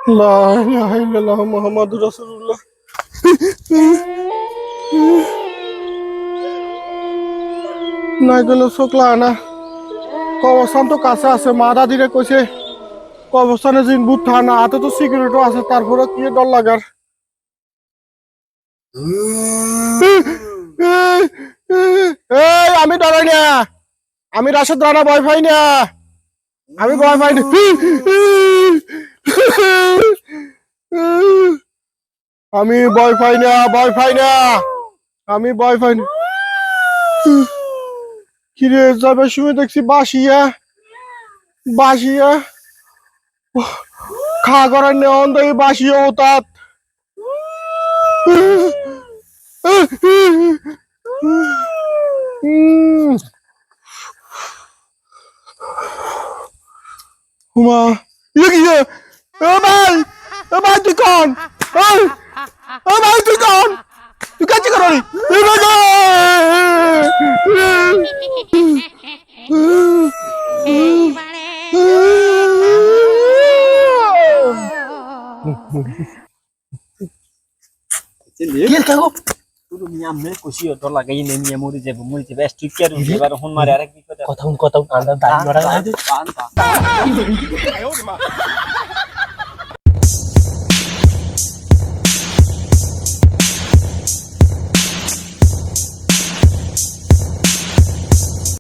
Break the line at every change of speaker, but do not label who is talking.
লা ইলাহা ইল্লাল্লাহ মুহাম্মাদুর রাসূলুল্লাহ। নাই গেলে চোখলা না কবরস্থান তো কাছে আছে। মা দাদিরে কইছে কবরস্থানে জিন ভূত থানা হাতে তো সিকিউরিটি আছে, তারপরে কি ডর লাগার। এই আমি ডরাই না, আমি রাশেদ রানা ভয় পাই না, আমি ভয় পাই না। আমি ভয় পাই না, ভয় পাই না, আমি ভয় পাই না। কিরে যাবে শুয়ে দেখছি বাসিয়া বাসিয়া খা করার নেওয়ান দেয় বাসিয়া ও তাত। হুমা ইয়ে কি ও ভাই, ও ভাই তুই কোন, ও ভাই তুই কোন, তুই কাছে করো
কথা